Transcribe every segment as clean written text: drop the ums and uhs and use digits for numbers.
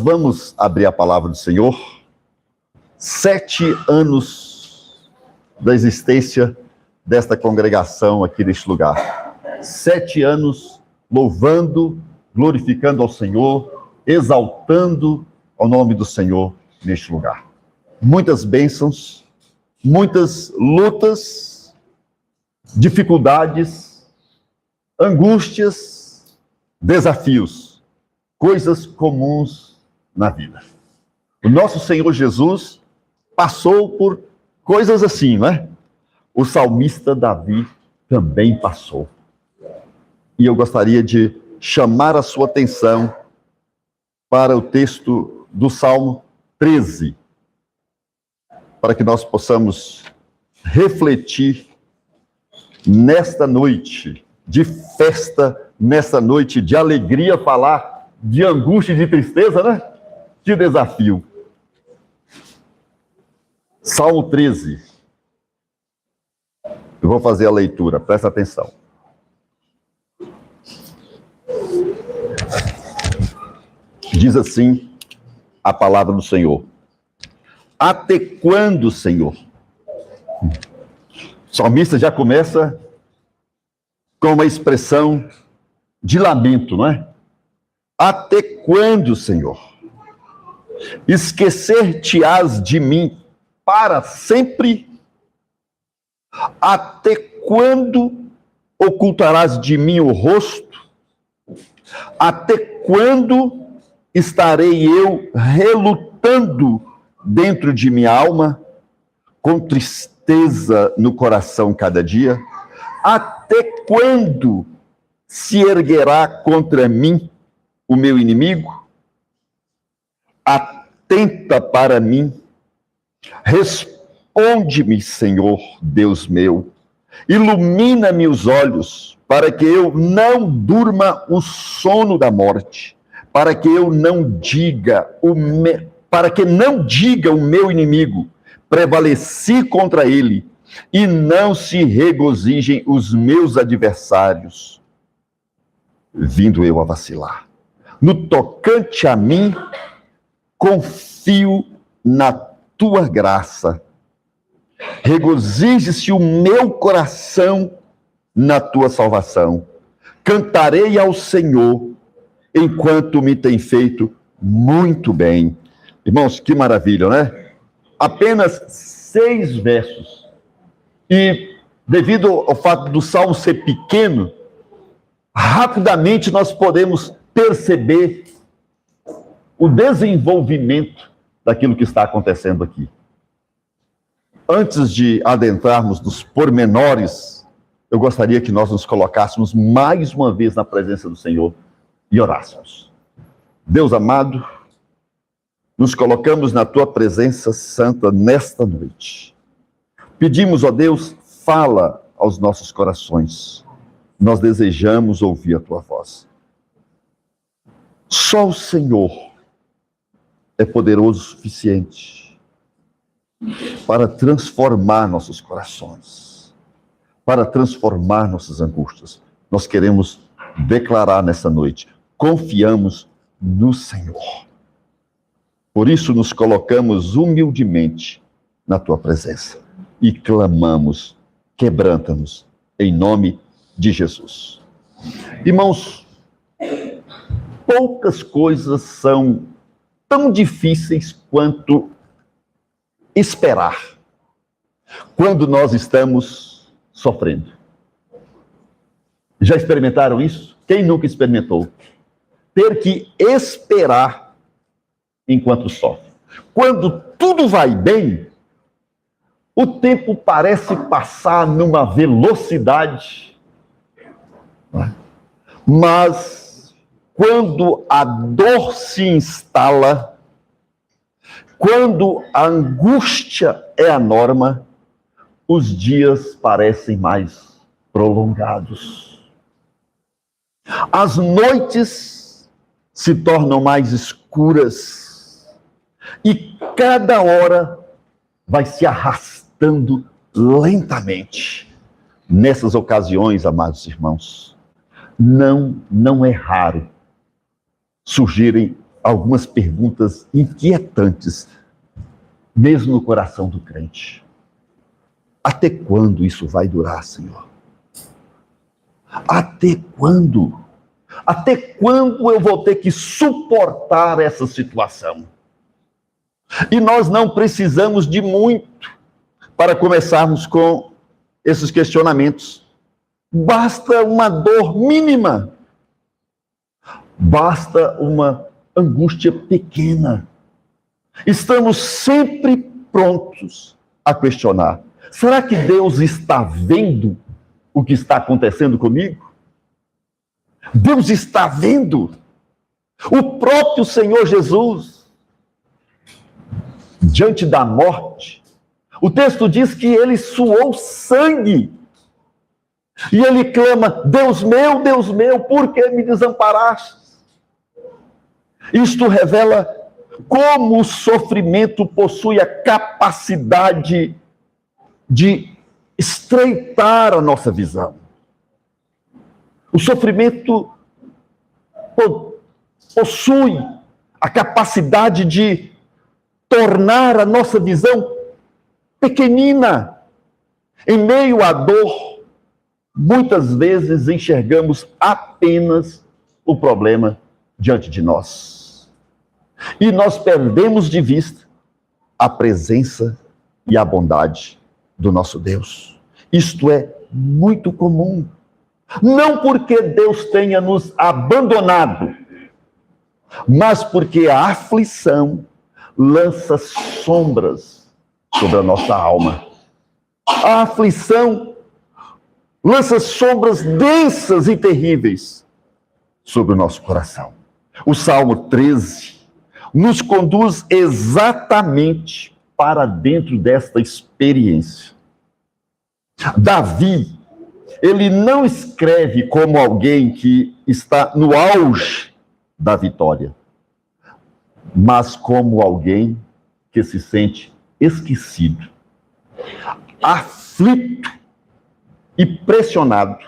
Vamos abrir a palavra do Senhor. 7 anos da existência desta congregação aqui neste lugar. 7 anos louvando, glorificando ao Senhor, exaltando o nome do Senhor neste lugar. Muitas bênçãos, muitas lutas, dificuldades, angústias, desafios, coisas comuns na vida. O nosso Senhor Jesus passou por coisas assim, não é? O salmista Davi também passou. E eu gostaria de chamar a sua atenção para o texto do Salmo 13, para que nós possamos refletir nesta noite de festa, nesta noite de alegria, falar de angústia e de tristeza, né? De desafio. Salmo 13. Eu vou fazer a leitura, presta atenção. Diz assim a palavra do Senhor. Até quando, Senhor? O salmista já começa com uma expressão de lamento, não é? Até quando, Senhor? Esquecer-te-ás de mim para sempre? Até quando ocultarás de mim o rosto? Até quando estarei eu relutando dentro de minha alma, com tristeza no coração cada dia? Até quando se erguerá contra mim o meu inimigo? Atenta para mim, responde-me, Senhor, Deus meu, ilumina-me os olhos, para que eu não durma o sono da morte, para que eu não diga para que não diga o meu inimigo, prevaleci contra ele, e não se regozijem os meus adversários, vindo eu a vacilar. No tocante a mim, confio na tua graça. Regozije-se o meu coração na tua salvação. Cantarei ao Senhor, enquanto me tem feito muito bem. Irmãos, que maravilha, né? Apenas 6 versos. E devido ao fato do salmo ser pequeno, rapidamente nós podemos perceber o desenvolvimento daquilo que está acontecendo aqui. Antes de adentrarmos nos pormenores, eu gostaria que nós nos colocássemos mais uma vez na presença do Senhor e orássemos. Deus amado, nos colocamos na tua presença santa nesta noite. Pedimos, ó Deus, fala aos nossos corações. Nós desejamos ouvir a tua voz. Só o Senhor é poderoso o suficiente para transformar nossos corações, para transformar nossas angústias. Nós queremos declarar nessa noite, confiamos no Senhor. Por isso nos colocamos humildemente na tua presença e clamamos, quebranta-nos em nome de Jesus. Irmãos, poucas coisas são tão difíceis quanto esperar quando nós estamos sofrendo. Já experimentaram isso? Quem nunca experimentou? Ter que esperar enquanto sofre. Quando tudo vai bem, o tempo parece passar numa velocidade. Mas quando a dor se instala, quando a angústia é a norma, os dias parecem mais prolongados. As noites se tornam mais escuras e cada hora vai se arrastando lentamente. Nessas ocasiões, amados irmãos, não é raro surgirem algumas perguntas inquietantes, mesmo no coração do crente. Até quando isso vai durar, Senhor? Até quando? Até quando eu vou ter que suportar essa situação? E nós não precisamos de muito para começarmos com esses questionamentos. Basta uma dor mínima. Basta uma angústia pequena. Estamos sempre prontos a questionar. Será que Deus está vendo o que está acontecendo comigo? Deus está vendo. O próprio Senhor Jesus, diante da morte, o texto diz que ele suou sangue. E ele clama: Deus meu, por que me desamparaste? Isto revela como o sofrimento possui a capacidade de estreitar a nossa visão. O sofrimento possui a capacidade de tornar a nossa visão pequenina. Em meio à dor, muitas vezes enxergamos apenas o problema diante de nós. E nós perdemos de vista a presença e a bondade do nosso Deus. Isto é muito comum. Não porque Deus tenha nos abandonado, mas porque a aflição lança sombras sobre a nossa alma. A aflição lança sombras densas e terríveis sobre o nosso coração. O Salmo 13 nos conduz exatamente para dentro desta experiência. Davi, ele não escreve como alguém que está no auge da vitória, mas como alguém que se sente esquecido, aflito e pressionado.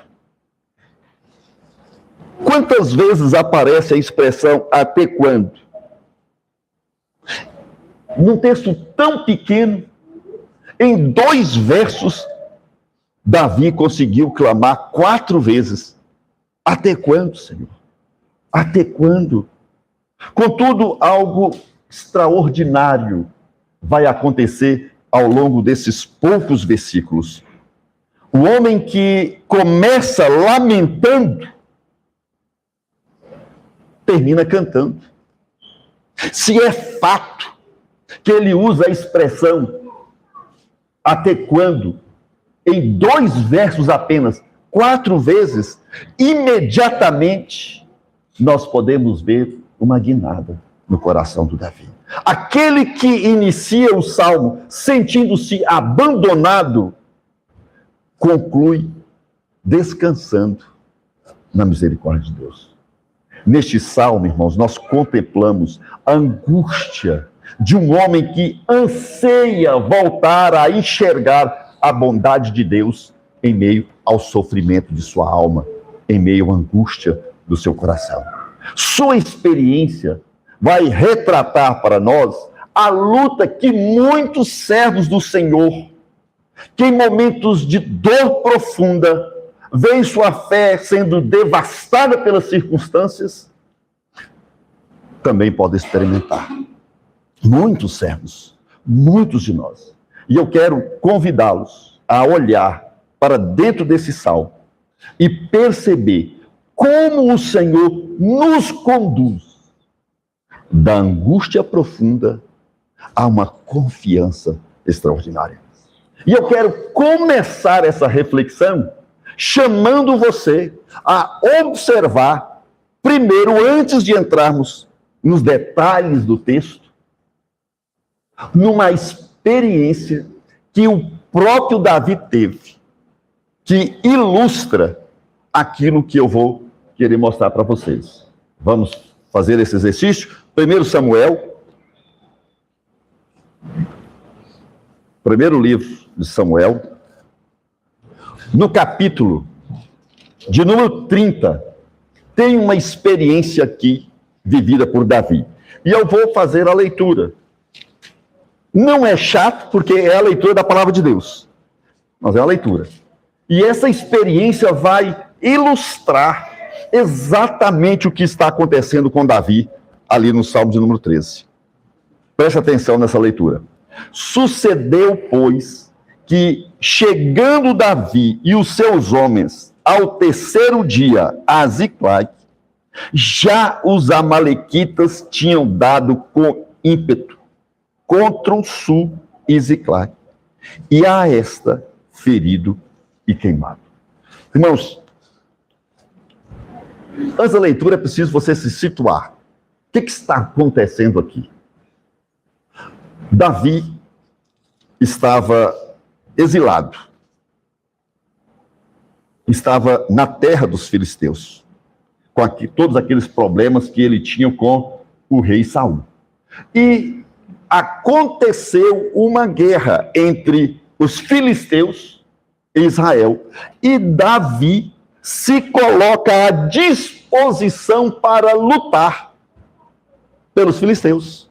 Quantas vezes aparece a expressão até quando? Num texto tão pequeno, em 2 versos, Davi conseguiu clamar 4 vezes. Até quando, Senhor? Até quando? Contudo, algo extraordinário vai acontecer ao longo desses poucos versículos. O homem que começa lamentando, termina cantando. Se é fato que ele usa a expressão até quando, em 2 versos apenas, 4 vezes, imediatamente nós podemos ver uma guinada no coração do Davi. Aquele que inicia o salmo sentindo-se abandonado, conclui descansando na misericórdia de Deus. Neste salmo, irmãos, nós contemplamos a angústia de um homem que anseia voltar a enxergar a bondade de Deus em meio ao sofrimento de sua alma, em meio à angústia do seu coração. Sua experiência vai retratar para nós a luta que muitos servos do Senhor, que em momentos de dor profunda, veem sua fé sendo devastada pelas circunstâncias, também podem experimentar. Muitos servos, muitos de nós. E eu quero convidá-los a olhar para dentro desse salmo e perceber como o Senhor nos conduz da angústia profunda a uma confiança extraordinária. E eu quero começar essa reflexão chamando você a observar, primeiro, antes de entrarmos nos detalhes do texto, numa experiência que o próprio Davi teve, que ilustra aquilo que eu vou querer mostrar para vocês. Vamos fazer esse exercício? 1 Samuel, primeiro livro de Samuel, no capítulo de número 30, tem uma experiência aqui vivida por Davi. E eu vou fazer a leitura. Não é chato, porque é a leitura da palavra de Deus. Mas é a leitura. E essa experiência vai ilustrar exatamente o que está acontecendo com Davi, ali no Salmo de número 13. Preste atenção nessa leitura. Sucedeu, pois, que chegando Davi e os seus homens ao terceiro dia a Ziclag, já os amalequitas tinham dado com ímpeto contra o sul e Ziclag, e a esta ferido e queimado. Irmãos, antes da leitura é preciso você se situar. O que está acontecendo aqui? Davi estava exilado. Estava na terra dos filisteus, com todos aqueles problemas que ele tinha com o rei Saul. E aconteceu uma guerra entre os filisteus e Israel. E Davi se coloca à disposição para lutar pelos filisteus.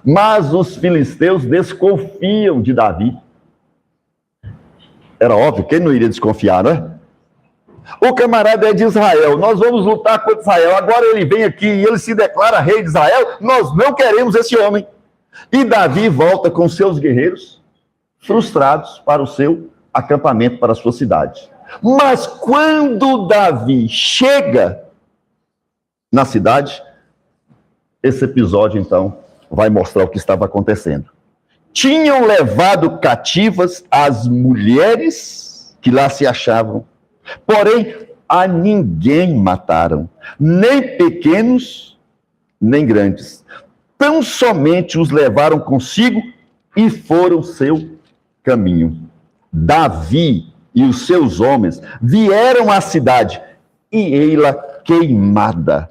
Mas os filisteus desconfiam de Davi. Era óbvio, quem não iria desconfiar, né? O camarada é de Israel, nós vamos lutar contra Israel. Agora ele vem aqui e ele se declara rei de Israel. Nós não queremos esse homem. E Davi volta com seus guerreiros, frustrados, para o seu acampamento, para a sua cidade. Mas quando Davi chega na cidade, esse episódio, então, vai mostrar o que estava acontecendo. Tinham levado cativas as mulheres que lá se achavam, porém a ninguém mataram, nem pequenos, nem grandes. Tão somente os levaram consigo e foram seu caminho. Davi e os seus homens vieram à cidade, e ei-la queimada.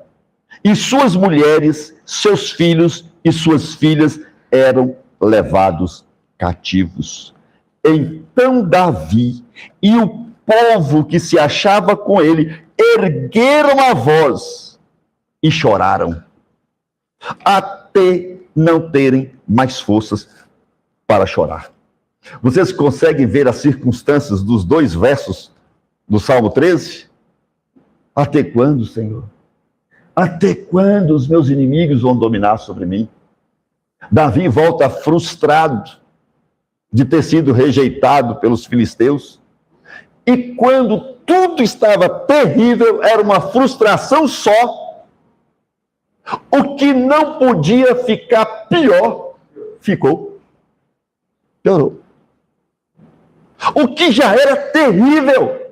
E suas mulheres, seus filhos e suas filhas eram levados cativos. Então Davi e o povo que se achava com ele ergueram a voz e choraram, até não terem mais forças para chorar. Vocês conseguem ver as circunstâncias dos dois versos do Salmo 13? Até quando, Senhor? Até quando os meus inimigos vão dominar sobre mim? Davi volta frustrado de ter sido rejeitado pelos filisteus. E quando tudo estava terrível, era uma frustração só. O que não podia ficar pior, ficou. Piorou. O que já era terrível,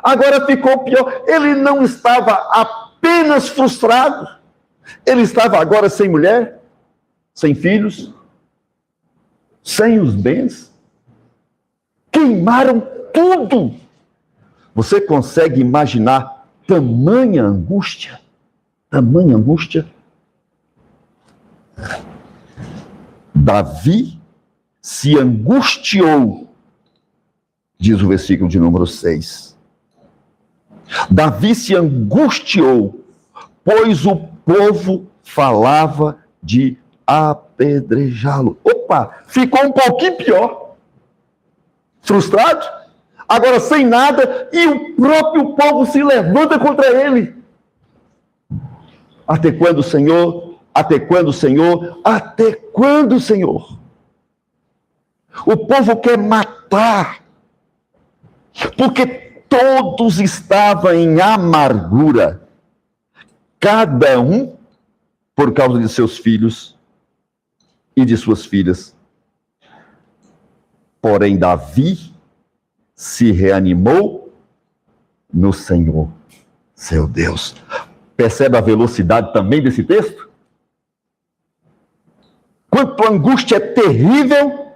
agora ficou pior. Ele não estava apenas frustrado, ele estava agora sem mulher, sem filhos, sem os bens. Queimaram tudo. Você consegue imaginar tamanha angústia? Tamanha angústia? Davi se angustiou, diz o versículo de número 6. Davi se angustiou, pois o povo falava de apedrejá-lo. Opa, ficou um pouquinho pior. Frustrado, agora sem nada, e o próprio povo se levanta contra ele. Até quando, Senhor? Até quando, Senhor? Até quando, Senhor? O povo quer matar, porque todos estavam em amargura, cada um por causa de seus filhos e de suas filhas. Porém, Davi se reanimou no Senhor, seu Deus. Percebe a velocidade também desse texto? Quanto a angústia é terrível,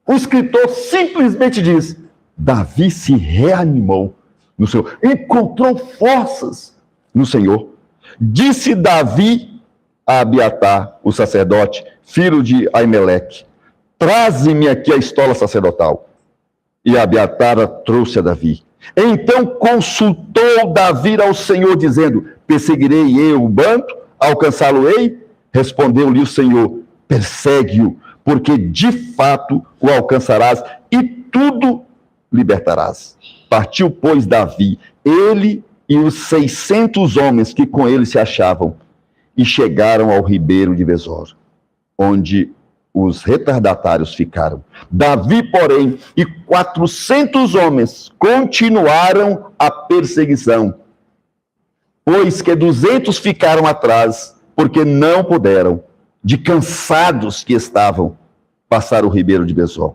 o escritor simplesmente diz: Davi se reanimou no Senhor, encontrou forças no Senhor. Disse Davi a Abiatar, o sacerdote, filho de Aimeleque: traze-me aqui a estola sacerdotal. E Abiatar a trouxe a Davi. Então consultou Davi ao Senhor, dizendo: perseguirei eu o bando? alcançá-lo-ei? Respondeu-lhe o Senhor: persegue-o, porque de fato o alcançarás e tudo libertarás. Partiu, pois, Davi, ele e os 600 homens que com ele se achavam, e chegaram ao ribeiro de Besor, onde os retardatários ficaram. Davi, porém, e 400 homens continuaram a perseguição, pois que 200 ficaram atrás, porque não puderam, de cansados que estavam, passar o ribeiro de Besor.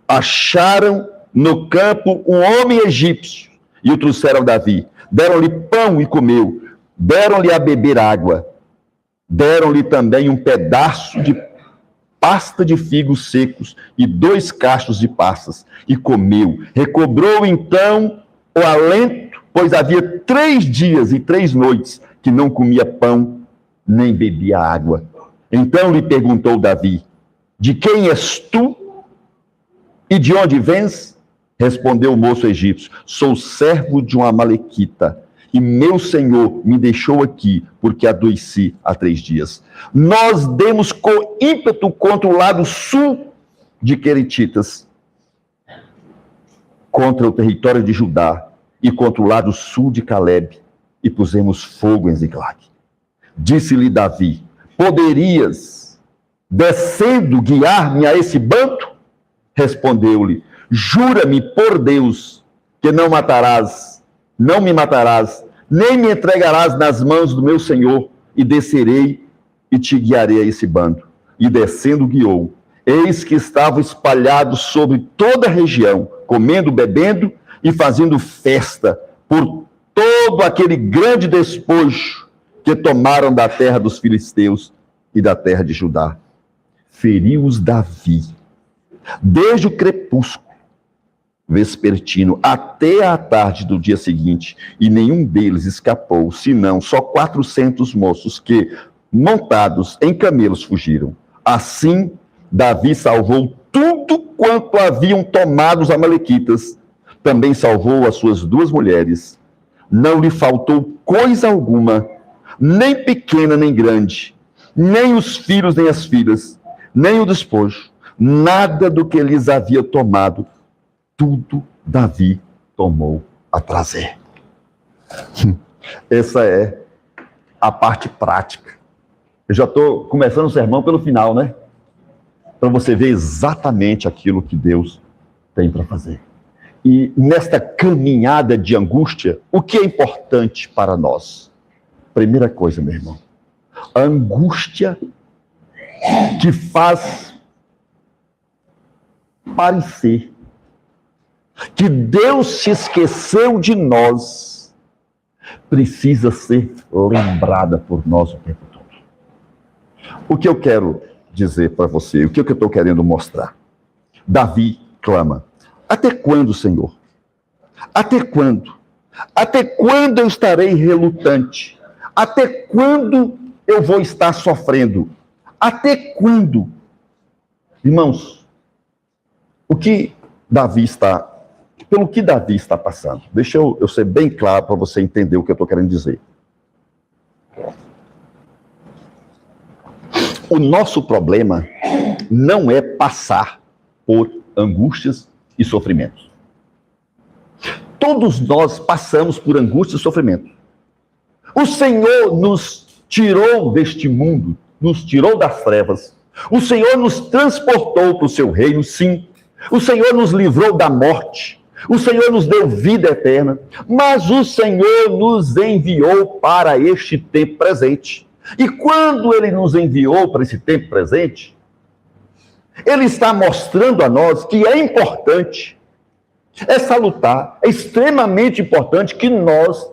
Acharam no campo um homem egípcio e o trouxeram a Davi. Deram-lhe pão e comeu, deram-lhe a beber água, deram-lhe também um pedaço de pasta de figos secos e 2 cachos de passas, e comeu. Recobrou então o alento, pois havia 3 dias e 3 noites que não comia pão, nem bebia água. Então lhe perguntou Davi: de quem és tu e de onde vens? Respondeu o moço egípcio: sou servo de um amalequita, e meu senhor me deixou aqui, porque adoeci há 3 dias. Nós demos com ímpeto contra o lado sul de Queretitas, contra o território de Judá, e contra o lado sul de Caleb, e pusemos fogo em Ziclag. Disse-lhe Davi: poderias, descendo, guiar-me a esse bando? Respondeu-lhe: jura-me por Deus que não me matarás, nem me entregarás nas mãos do meu senhor, e descerei e te guiarei a esse bando. E descendo guiou. Eis que estavam espalhados sobre toda a região, comendo, bebendo e fazendo festa por todo aquele grande despojo que tomaram da terra dos filisteus e da terra de Judá. Feriu-os Davi, desde o crepúsculo vespertino até a tarde do dia seguinte, e nenhum deles escapou, senão só 400 moços que, montados em camelos, fugiram. Assim, Davi salvou tudo quanto haviam tomado os amalequitas. Também salvou as suas 2 mulheres. Não lhe faltou coisa alguma, nem pequena nem grande, nem os filhos nem as filhas, nem o despojo, nada do que lhes havia tomado, tudo Davi tomou a prazer. Essa é a parte prática. Eu já estou começando o sermão pelo final, né? Para você ver exatamente aquilo que Deus tem para fazer. E nesta caminhada de angústia, o que é importante para nós? Primeira coisa, meu irmão, a angústia que faz parecer que Deus se esqueceu de nós, precisa ser lembrada por nós o tempo todo. O que eu quero dizer para você, o que eu estou querendo mostrar? Davi clama: até quando, Senhor? Até quando? Até quando eu estarei relutante? Até quando eu vou estar sofrendo? Até quando? Irmãos, pelo que Davi está passando, deixa eu ser bem claro para você entender o que eu estou querendo dizer. O nosso problema não é passar por angústias e sofrimentos. Todos nós passamos por angústia e sofrimento. O Senhor nos tirou deste mundo, nos tirou das trevas. O Senhor nos transportou para o seu reino, sim. O Senhor nos livrou da morte. O Senhor nos deu vida eterna. Mas o Senhor nos enviou para este tempo presente. E quando Ele nos enviou para esse tempo presente, Ele está mostrando a nós que é importante, é salutar, é extremamente importante que nós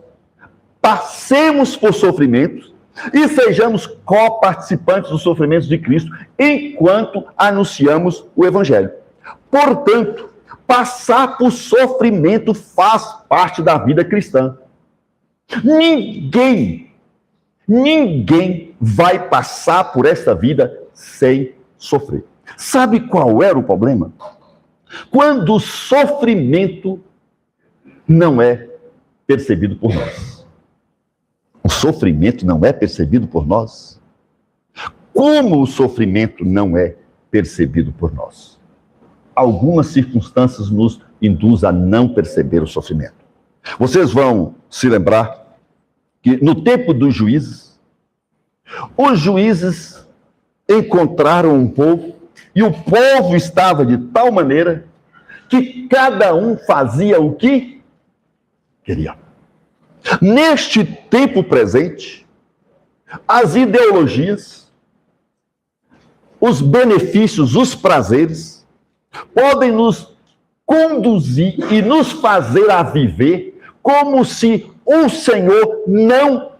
passemos por sofrimentos e sejamos coparticipantes dos sofrimentos de Cristo enquanto anunciamos o Evangelho. Portanto, passar por sofrimento faz parte da vida cristã. Ninguém vai passar por esta vida sem sofrer. Sabe qual era o problema? Quando o sofrimento não é percebido por nós. O sofrimento não é percebido por nós. Como o sofrimento não é percebido por nós? Algumas circunstâncias nos induzem a não perceber o sofrimento. Vocês vão se lembrar que no tempo dos juízes, os juízes encontraram um povo e o povo estava de tal maneira que cada um fazia o que queria. Neste tempo presente, as ideologias, os benefícios, os prazeres, podem nos conduzir e nos fazer a viver como se o Senhor não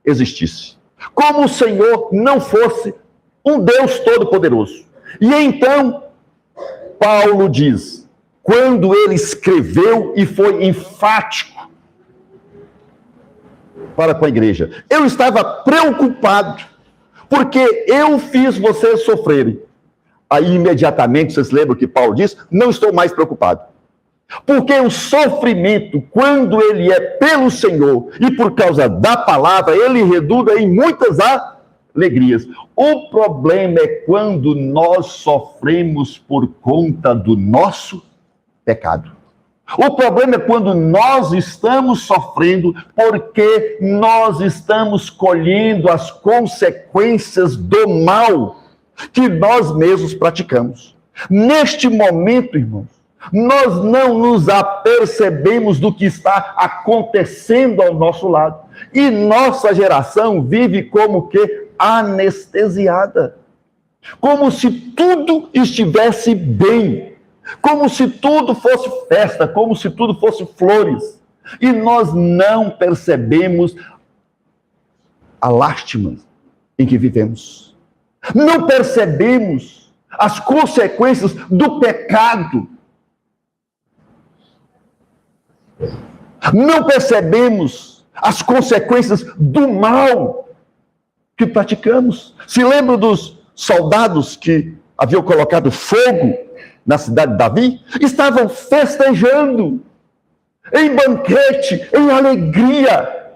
existisse. Como o Senhor não fosse um Deus todo-poderoso. E então, Paulo diz, quando ele escreveu e foi enfático para com a igreja, eu estava preocupado, porque eu fiz vocês sofrerem. Aí, imediatamente, vocês lembram que Paulo diz, não estou mais preocupado. Porque o sofrimento, quando ele é pelo Senhor e por causa da palavra, ele redunda em muitas alegrias. O problema é quando nós sofremos por conta do nosso pecado. O problema é quando nós estamos sofrendo porque nós estamos colhendo as consequências do mal que nós mesmos praticamos. Neste momento, irmãos, nós não nos apercebemos do que está acontecendo ao nosso lado. E nossa geração vive como que anestesiada. Como se tudo estivesse bem. Como se tudo fosse festa, como se tudo fosse flores. E nós não percebemos a lástima em que vivemos. Não percebemos as consequências do pecado. Não percebemos as consequências do mal que praticamos. Se lembram dos soldados que haviam colocado fogo na cidade de Davi? Estavam festejando, em banquete, em alegria.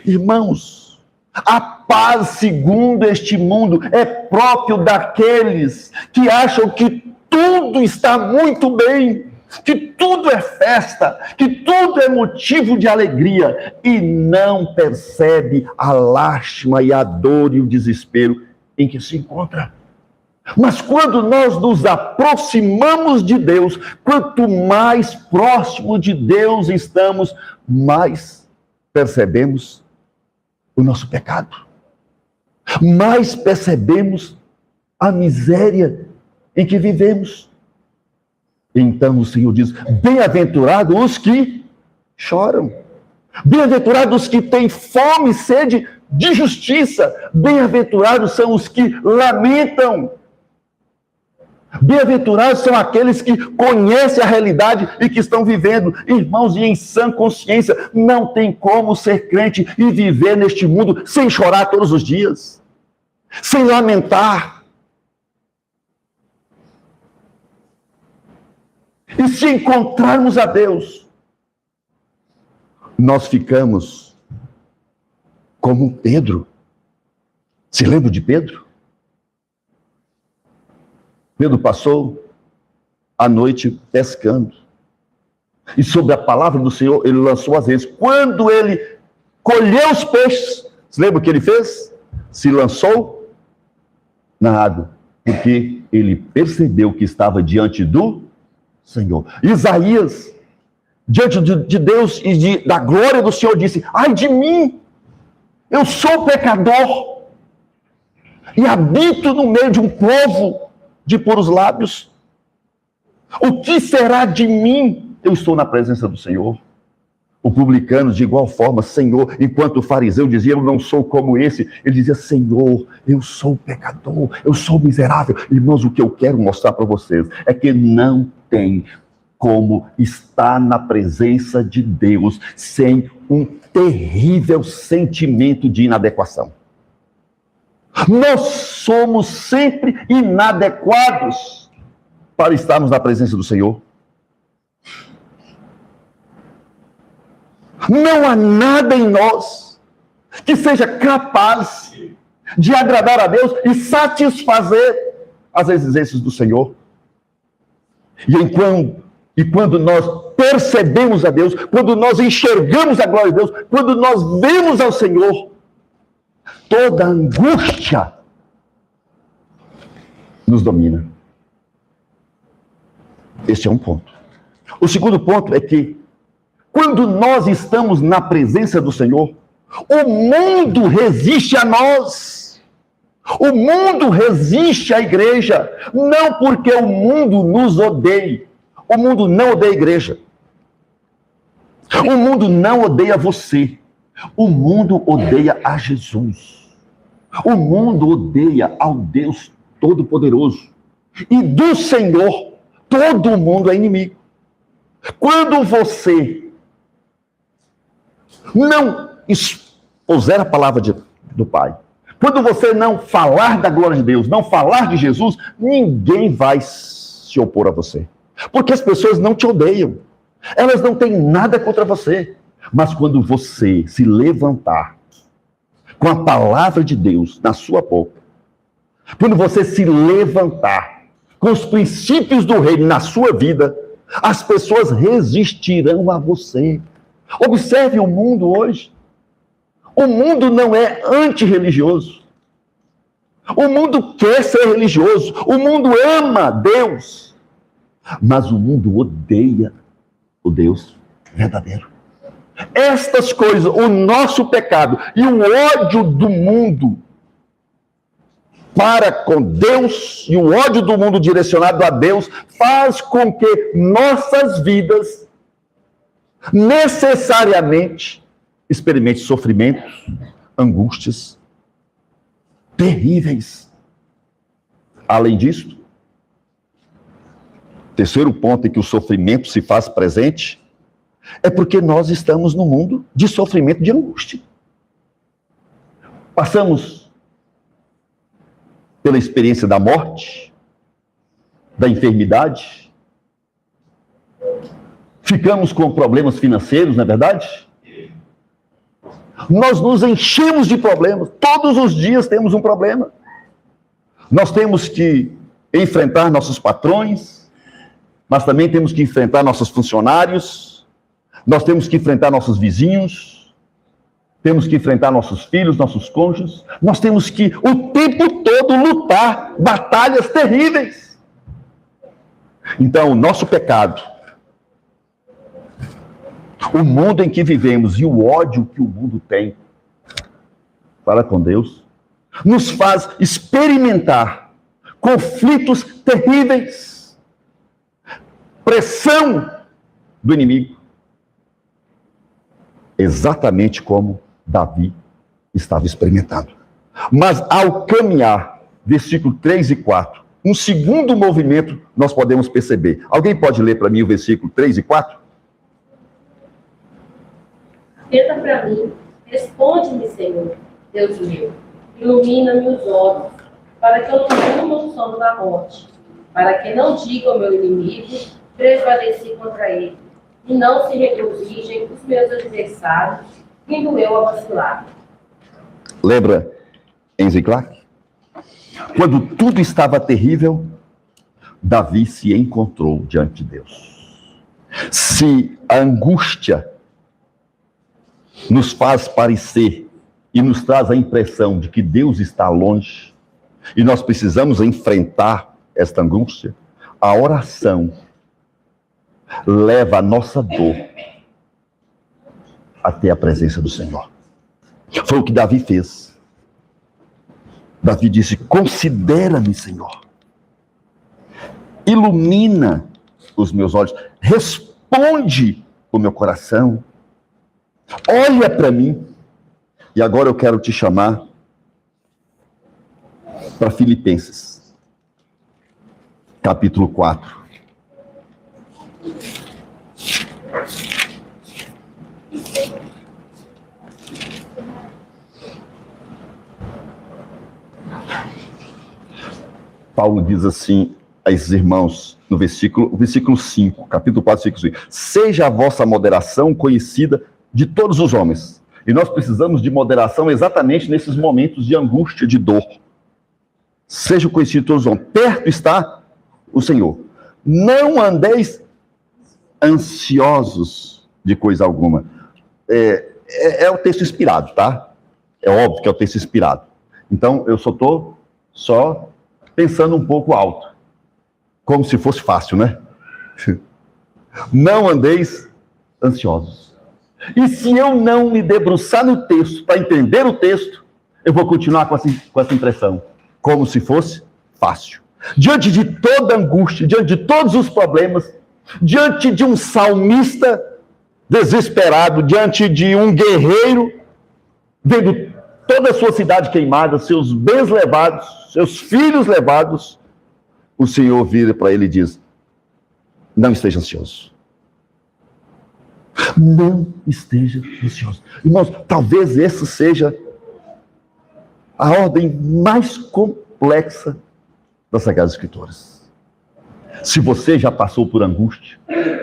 Irmãos, a paz segundo este mundo é próprio daqueles que acham que tudo está muito bem, que tudo é festa, que tudo é motivo de alegria e não percebe a lástima e a dor e o desespero em que se encontra. Mas quando nós nos aproximamos de Deus, quanto mais próximo de Deus estamos, mais percebemos o nosso pecado. Mais percebemos a miséria em que vivemos. Então o Senhor diz, bem-aventurados os que choram. Bem-aventurados os que têm fome e sede de justiça. Bem-aventurados são os que lamentam. Bem-aventurados são aqueles que conhecem a realidade e que estão vivendo. Irmãos, e em sã consciência, não tem como ser crente e viver neste mundo sem chorar todos os dias, sem lamentar. E se encontrarmos a Deus, nós ficamos como Pedro. Se lembra de Pedro? Pedro passou a noite pescando. E sobre a palavra do Senhor, ele lançou as redes. Quando ele colheu os peixes, você lembra o que ele fez? Se lançou na água. Porque ele percebeu que estava diante do Senhor. Isaías, diante de Deus e da glória do Senhor, disse, ai de mim, eu sou pecador. E habito no meio de um povo de puros lábios. O que será de mim? Eu estou na presença do Senhor. O publicano, de igual forma, Senhor, enquanto o fariseu dizia, eu não sou como esse, ele dizia, Senhor, eu sou pecador, eu sou miserável. Irmãos, o que eu quero mostrar para vocês é que não tem como estar na presença de Deus sem um terrível sentimento de inadequação. Nós somos sempre inadequados para estarmos na presença do Senhor. Não há nada em nós que seja capaz de agradar a Deus e satisfazer as exigências do Senhor. E quando nós percebemos a Deus, quando nós enxergamos a glória de Deus, quando nós vemos ao Senhor, toda angústia nos domina. Este é um ponto. O segundo ponto é que, quando nós estamos na presença do Senhor, o mundo resiste a nós. O mundo resiste à igreja. Não porque o mundo nos odeie. O mundo não odeia a igreja. O mundo não odeia você. O mundo odeia a Jesus. O mundo odeia ao Deus Todo-Poderoso. E do Senhor, todo mundo é inimigo. Quando você não expuser a palavra do Pai, quando você não falar da glória de Deus, não falar de Jesus, ninguém vai se opor a você. Porque as pessoas não te odeiam. Elas não têm nada contra você. Mas quando você se levantar com a palavra de Deus na sua boca, quando você se levantar com os princípios do reino na sua vida, as pessoas resistirão a você. Observe o mundo hoje. O mundo não é antirreligioso. O mundo quer ser religioso. O mundo ama Deus. Mas o mundo odeia o Deus verdadeiro. Estas coisas, o nosso pecado e o ódio do mundo para com Deus e o ódio do mundo direcionado a Deus faz com que nossas vidas necessariamente experimente sofrimentos, angústias terríveis. Além disso, terceiro ponto em que o sofrimento se faz presente é porque nós estamos num mundo de sofrimento, de angústia. Passamos pela experiência da morte, da enfermidade, ficamos com problemas financeiros, não é verdade? Nós nos enchemos de problemas, todos os dias temos um problema. Nós temos que enfrentar nossos patrões, mas também temos que enfrentar nossos funcionários, nós temos que enfrentar nossos vizinhos, temos que enfrentar nossos filhos, nossos cônjuges, nós temos que o tempo todo lutar batalhas terríveis. Então, o nosso pecado, o mundo em que vivemos e o ódio que o mundo tem para com Deus, nos faz experimentar conflitos terríveis, pressão do inimigo, exatamente como Davi estava experimentando. Mas ao caminhar, versículo 3 e 4, um segundo movimento nós podemos perceber. Alguém pode ler para mim o versículo 3 e 4? Tenta para mim, responde-me, Senhor, Deus meu, ilumina-me os olhos, para que eu não durma o sono da morte, para que não diga ao meu inimigo, prevaleci contra ele, e não se regozijem os meus adversários, vindo eu a vacilar. Lembra em Ziklag? Quando tudo estava terrível, Davi se encontrou diante de Deus. Se a angústia nos faz parecer e nos traz a impressão de que Deus está longe e nós precisamos enfrentar esta angústia, a oração leva a nossa dor até a presença do Senhor. Foi o que Davi fez. Davi disse: considera-me, Senhor, ilumina os meus olhos, responde o meu coração, olha para mim. E agora eu quero te chamar para Filipenses, capítulo 4. Paulo diz assim a esses irmãos, no versículo 5, capítulo 4, versículo 5. Seja a vossa moderação conhecida de todos os homens. E nós precisamos de moderação exatamente nesses momentos de angústia, de dor. Seja conhecido todos os homens. Perto está o Senhor. Não andeis ansiosos de coisa alguma. É o texto inspirado, tá? É óbvio que é o texto inspirado. Então, eu estou só pensando um pouco alto. Como se fosse fácil, né? Não andeis ansiosos. E se eu não me debruçar no texto, para entender o texto, eu vou continuar com essa impressão. Como se fosse fácil. Diante de toda angústia, diante de todos os problemas, diante de um salmista desesperado, diante de um guerreiro, vendo toda a sua cidade queimada, seus bens levados, seus filhos levados, o Senhor vira para ele e diz: não esteja ansioso. Não esteja ansioso. Irmãos, talvez essa seja a ordem mais complexa das Sagradas Escrituras. Se você já passou por angústia,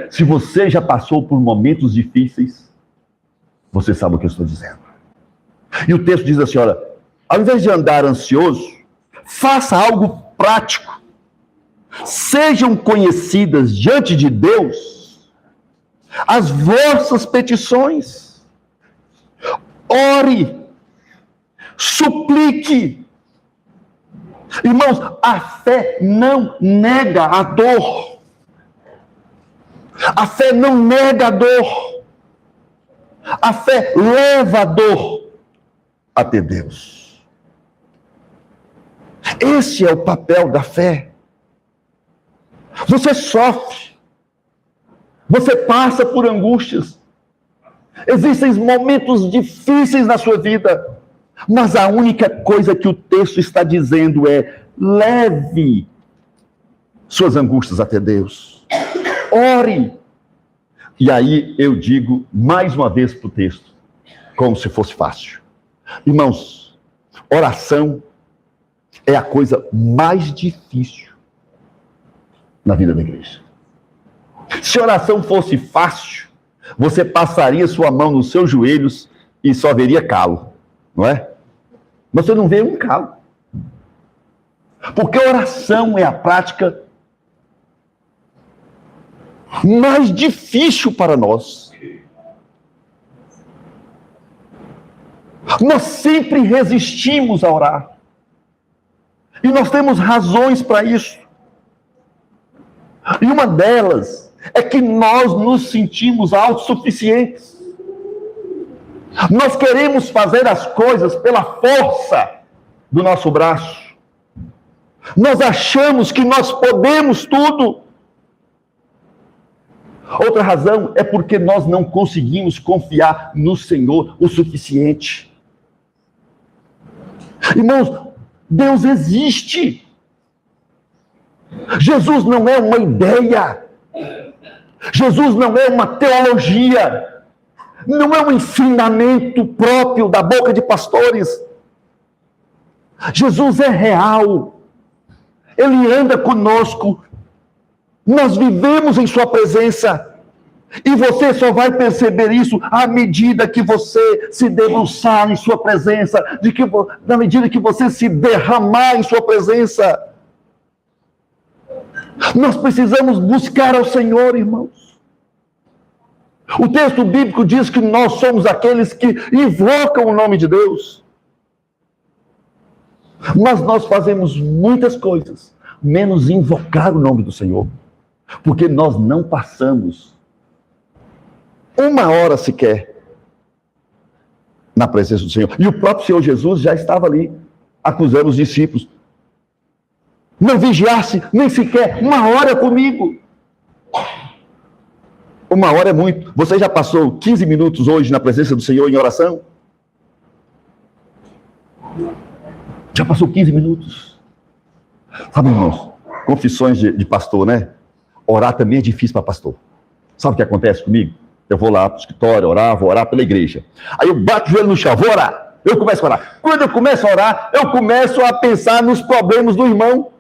se você já passou por momentos difíceis, você sabe o que eu estou dizendo. E o texto diz assim, olha, ao invés de andar ansioso, faça algo prático. Sejam conhecidas diante de Deus as vossas petições. Ore, suplique. Irmãos, a fé não nega a dor. A fé não nega a dor. A fé leva a dor até Deus. Esse é o papel da fé. Você sofre. Você passa por angústias. Existem momentos difíceis na sua vida. Mas a única coisa que o texto está dizendo é: leve suas angústias até Deus. Ore. E aí eu digo mais uma vez para o texto, como se fosse fácil. Irmãos, oração é a coisa mais difícil na vida da igreja. Se oração fosse fácil, você passaria sua mão nos seus joelhos e só veria calo, não é? Mas você não vê um calo. Porque oração é a prática mais difícil para nós. Nós sempre resistimos a orar. E nós temos razões para isso. E uma delas é que nós nos sentimos autossuficientes. Nós queremos fazer as coisas pela força do nosso braço. Nós achamos que nós podemos tudo. Outra razão é porque nós não conseguimos confiar no Senhor o suficiente. Irmãos, Deus existe. Jesus não é uma ideia. Jesus não é uma teologia. Não é um ensinamento próprio da boca de pastores. Jesus é real. Ele anda conosco. Nós vivemos em sua presença. E você só vai perceber isso à medida que você se debruçar em sua presença, na medida que você se derramar em sua presença. Nós precisamos buscar ao Senhor, irmãos. O texto bíblico diz que nós somos aqueles que invocam o nome de Deus. Mas nós fazemos muitas coisas, menos invocar o nome do Senhor. Porque nós não passamos uma hora sequer na presença do Senhor. E o próprio Senhor Jesus já estava ali, acusando os discípulos. Não vigiasse nem sequer uma hora comigo. Uma hora é muito. Você já passou 15 minutos hoje na presença do Senhor em oração? Já passou 15 minutos? Sabe, irmãos, confissões de pastor, né? Orar também é difícil para pastor. Sabe o que acontece comigo? Eu vou lá para o escritório orar, vou orar pela igreja. Aí eu bato o joelho no chão, vou orar. Eu começo a orar. Quando eu começo a orar, eu começo a pensar nos problemas do irmão.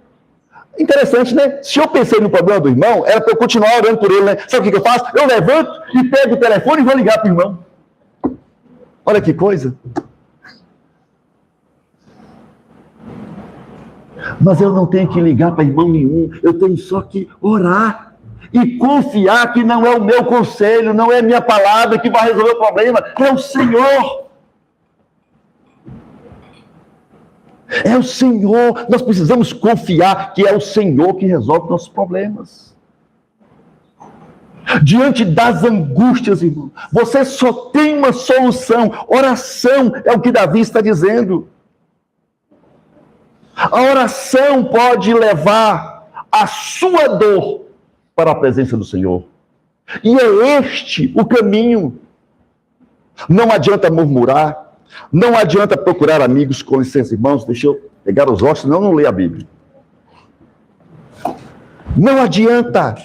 Interessante, né? Se eu pensei no problema do irmão, era para eu continuar orando por ele, né? Sabe o que eu faço? Eu levanto e pego o telefone e vou ligar para o irmão. Olha que coisa. Mas eu não tenho que ligar para irmão nenhum, eu tenho só que orar e confiar que não é o meu conselho, não é a minha palavra que vai resolver o problema, é o Senhor. É o Senhor. Nós precisamos confiar que é o Senhor que resolve nossos problemas. Diante das angústias, irmão, você só tem uma solução. Oração é o que Davi está dizendo. A oração pode levar a sua dor para a presença do Senhor. E é este o caminho. Não adianta murmurar, não adianta procurar amigos. Com licença, irmãos, deixa eu pegar os ossos, senão eu não leio a Bíblia. Não adianta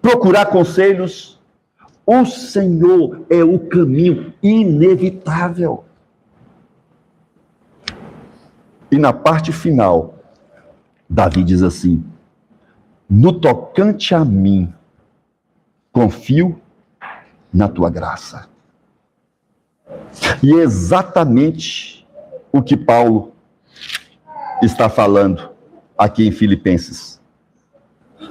procurar conselhos. O Senhor é o caminho inevitável. E na parte final, Davi diz assim: no tocante a mim, confio na tua graça. E é exatamente o que Paulo está falando aqui em Filipenses.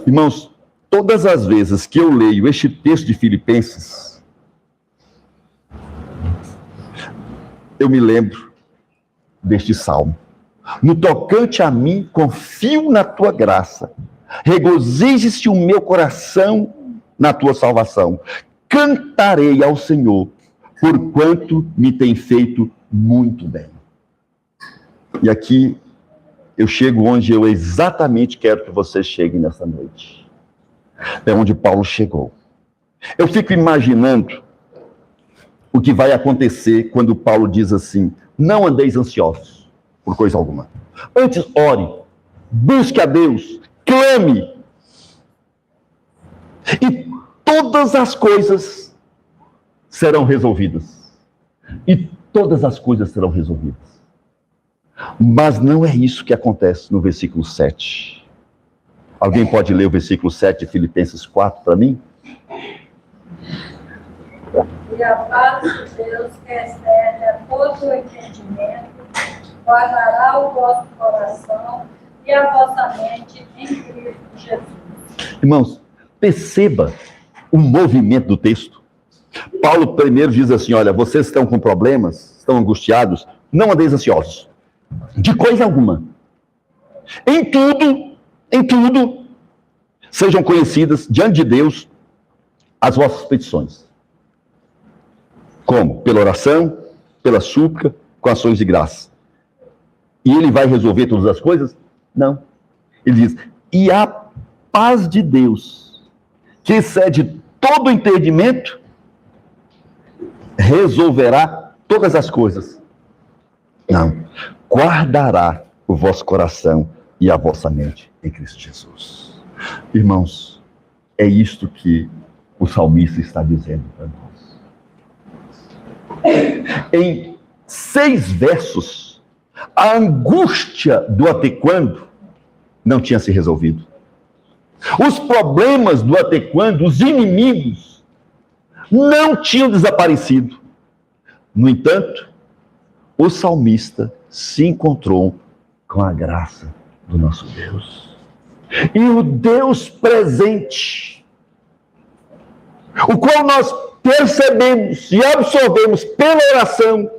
Irmãos, todas as vezes que eu leio este texto de Filipenses, eu me lembro deste salmo. No tocante a mim, confio na tua graça. Regozije-se o meu coração na tua salvação. Cantarei ao Senhor, porquanto me tem feito muito bem. E aqui eu chego onde eu exatamente quero que vocês cheguem nessa noite. É onde Paulo chegou. Eu fico imaginando o que vai acontecer quando Paulo diz assim: não andeis ansiosos por coisa alguma. Antes ore, busque a Deus, clame. E todas as coisas serão resolvidas. E todas as coisas serão resolvidas. Mas não é isso que acontece no versículo 7. Alguém pode ler o versículo 7 de Filipenses 4 para mim? E a paz de Deus, que excede a todo o entendimento, guardará o vosso coração e a vossa mente em Cristo Jesus. Irmãos, perceba o movimento do texto. Paulo primeiro diz assim: olha, vocês estão com problemas, estão angustiados, não andeis ansiosos, de coisa alguma. Em tudo, sejam conhecidas diante de Deus as vossas petições. Como? Pela oração, pela súplica, com ações de graça. E ele vai resolver todas as coisas? Não. Ele diz: e a paz de Deus, que excede todo entendimento, resolverá todas as coisas. Não. Guardará o vosso coração e a vossa mente em Cristo Jesus. Irmãos, é isto que o salmista está dizendo para nós. Em 6 versos, a angústia do até quando não tinha se resolvido. Os problemas do até quando, os inimigos, não tinham desaparecido. No entanto, o salmista se encontrou com a graça do nosso Deus. E o Deus presente, o qual nós percebemos e absorvemos pela oração,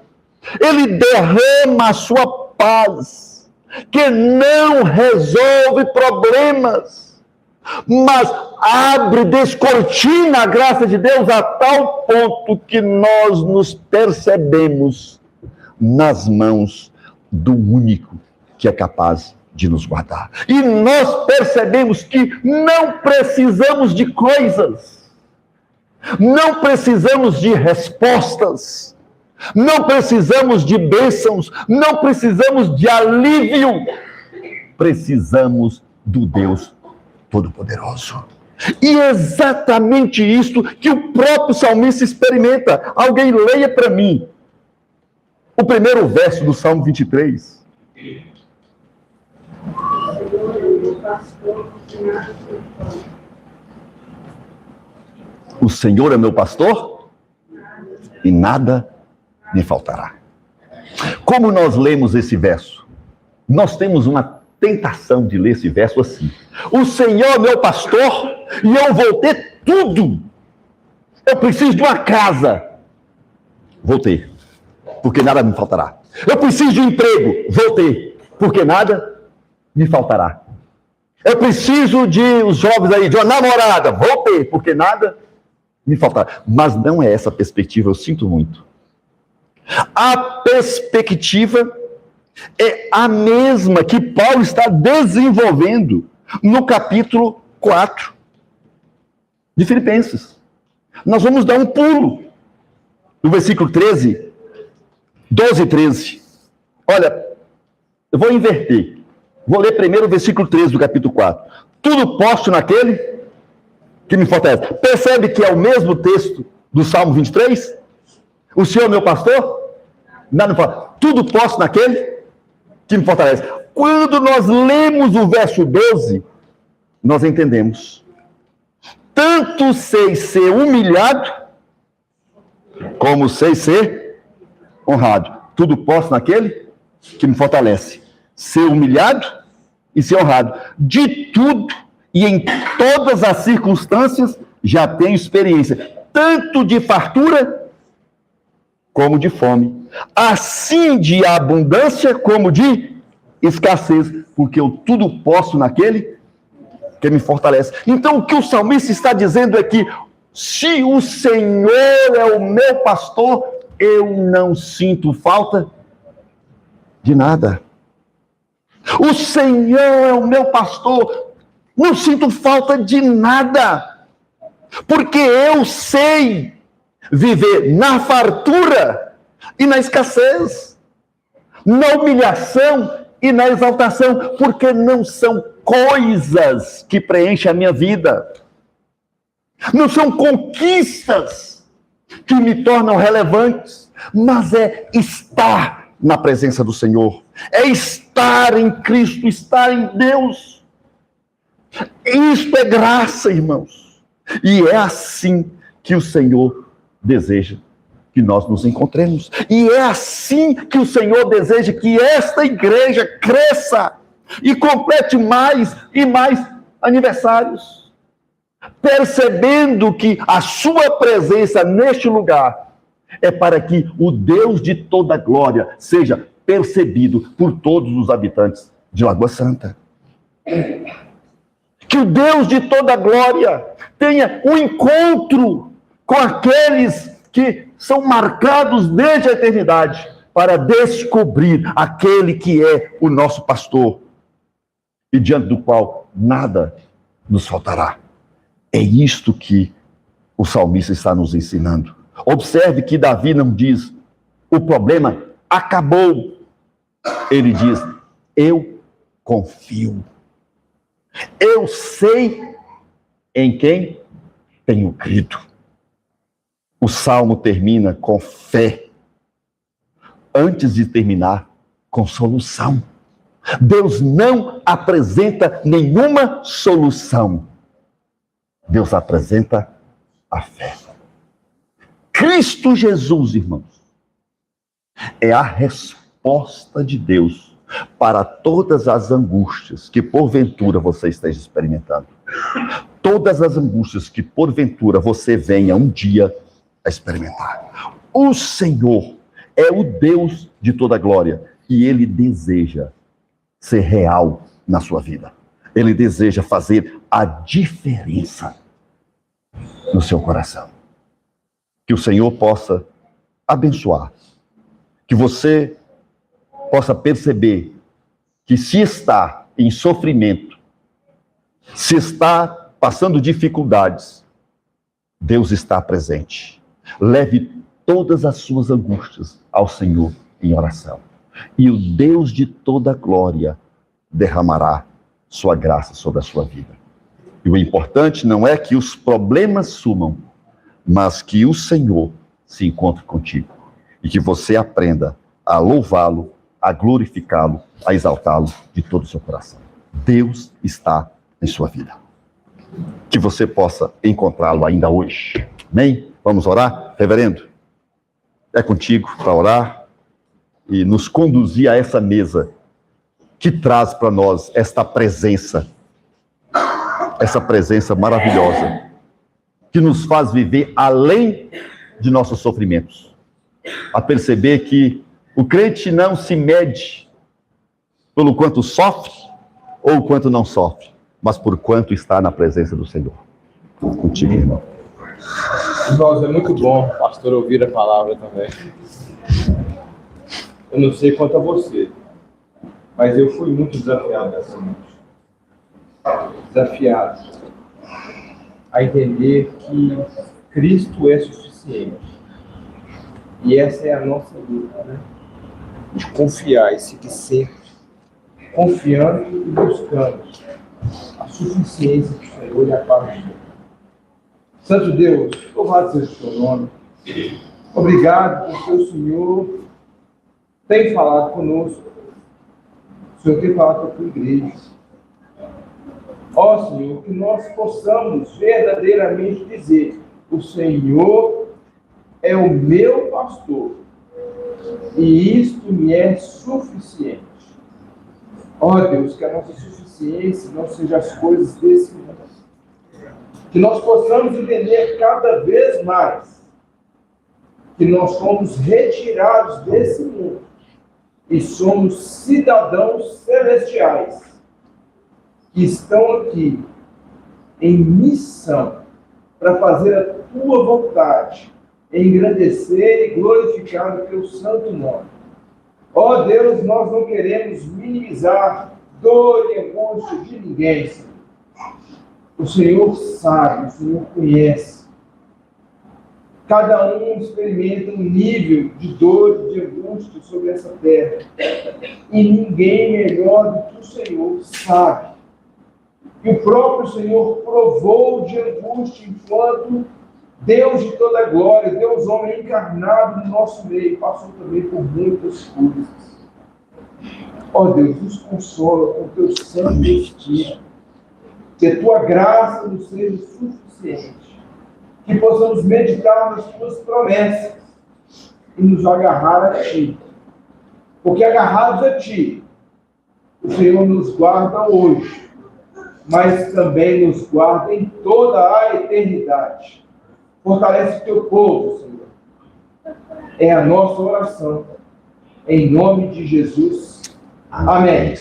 ele derrama a sua paz, que não resolve problemas, mas abre, descortina a graça de Deus a tal ponto que nós nos percebemos nas mãos do único que é capaz de nos guardar. E nós percebemos que não precisamos de coisas, não precisamos de respostas, não precisamos de bênçãos, não precisamos de alívio, precisamos do Deus Todo-Poderoso. E é exatamente isto que o próprio salmista experimenta. Alguém leia para mim o primeiro verso do Salmo 23. O Senhor é meu pastor e nada me faltará. Como nós lemos esse verso? Nós temos uma tentação de ler esse verso assim: o Senhor é meu pastor e eu vou ter tudo. Eu preciso de uma casa, vou ter, porque nada me faltará. Eu preciso de um emprego, vou ter, porque nada me faltará. Eu preciso de, os jovens aí, de uma namorada, vou ter, porque nada me faltará. Mas não é essa a perspectiva, eu sinto muito. A perspectiva é a mesma que Paulo está desenvolvendo no capítulo 4 de Filipenses. Nós vamos dar um pulo no versículo 13, 12 e 13. Olha, eu vou inverter. Vou ler primeiro o versículo 13 do capítulo 4. Tudo posso naquele que me fortalece. Percebe que é o mesmo texto do Salmo 23? O Senhor é meu pastor? Nada me falta. Tudo posso naquele que me fortalece. Quando nós lemos o verso 12, nós entendemos. Tanto sei ser humilhado, como sei ser honrado. Tudo posso naquele que me fortalece. Ser humilhado e ser honrado. De tudo e em todas as circunstâncias já tenho experiência. Tanto de fartura como de fome. Assim de abundância como de escassez. Porque eu tudo posso naquele que me fortalece. Então o que o salmista está dizendo é que se o Senhor é o meu pastor, eu não sinto falta de nada. O Senhor é o meu pastor, não sinto falta de nada, porque eu sei viver na fartura e na escassez, na humilhação e na exaltação, porque não são coisas que preenchem a minha vida, não são conquistas que me tornam relevantes, mas é estar na presença do Senhor, é estar em Cristo, estar em Deus. Isto é graça, irmãos, e é assim que o Senhor deseja que nós nos encontremos, e é assim que o Senhor deseja que esta igreja cresça e complete mais e mais aniversários, percebendo que a sua presença neste lugar é para que o Deus de toda glória seja percebido por todos os habitantes de Lagoa Santa. Que o Deus de toda glória tenha um encontro com aqueles que são marcados desde a eternidade para descobrir aquele que é o nosso pastor e diante do qual nada nos faltará. É isto que o salmista está nos ensinando. Observe que Davi não diz, o problema acabou. Ele diz, eu confio. Eu sei em quem tenho crido. O salmo termina com fé, antes de terminar com solução. Deus não apresenta nenhuma solução. Deus apresenta a fé. Cristo Jesus, irmãos, é a resposta de Deus para todas as angústias que porventura você esteja experimentando. Todas as angústias que porventura você venha um dia a experimentar. O Senhor é o Deus de toda glória e Ele deseja ser real na sua vida. Ele deseja fazer a diferença no seu coração. Que o Senhor possa abençoar. Que você possa perceber que se está em sofrimento, se está passando dificuldades, Deus está presente. Leve todas as suas angústias ao Senhor em oração. E o Deus de toda glória derramará sua graça sobre a sua vida. E o importante não é que os problemas sumam, mas que o Senhor se encontre contigo. E que você aprenda a louvá-lo, a glorificá-lo, a exaltá-lo de todo o seu coração. Deus está em sua vida. Que você possa encontrá-lo ainda hoje. Amém? Vamos orar? Reverendo? é contigo para orar e nos conduzir a essa mesa que traz para nós essa presença maravilhosa, que nos faz viver além de nossos sofrimentos, a perceber que o crente não se mede pelo quanto sofre ou quanto não sofre, mas por quanto está na presença do Senhor. Contigo, irmão. Irmãos, é muito bom, pastor, ouvir a palavra também. Eu não sei quanto a você, mas eu fui muito desafiado essa noite. Desafiado a entender que Cristo é suficiente. E essa é a nossa luta, né? De confiar e seguir sempre, confiando e buscando a suficiência do Senhor e a paz do Senhor. Santo Deus, louvado seja o seu nome. Obrigado porque o Senhor tem falado conosco. O Senhor tem falado com a tua igreja. Ó Senhor, que nós possamos verdadeiramente dizer: o Senhor é o meu pastor e isto me é suficiente. Ó Deus, que a nossa suficiência não seja as coisas desse mundo. Que nós possamos entender cada vez mais que nós fomos retirados desse mundo e somos cidadãos celestiais que estão aqui em missão para fazer a tua vontade, engrandecer e glorificar o teu santo nome. Ó Deus, nós não queremos minimizar dor e angústia de ninguém, Senhor. O Senhor sabe, o Senhor conhece. Cada um experimenta um nível de dor e de angústia sobre essa terra. E ninguém melhor do que o Senhor sabe. E o próprio Senhor provou de angústia enquanto Deus de toda a glória, Deus homem encarnado no nosso meio, passou também por muitas coisas. Ó Deus, nos consola com o teu santo Espírito, que a tua graça nos seja suficiente, que possamos meditar nas tuas promessas e nos agarrar a ti. Porque agarrados a ti, o Senhor nos guarda hoje, mas também nos guarda em toda a eternidade. Fortalece o teu povo, Senhor. É a nossa oração. Em nome de Jesus. Amém.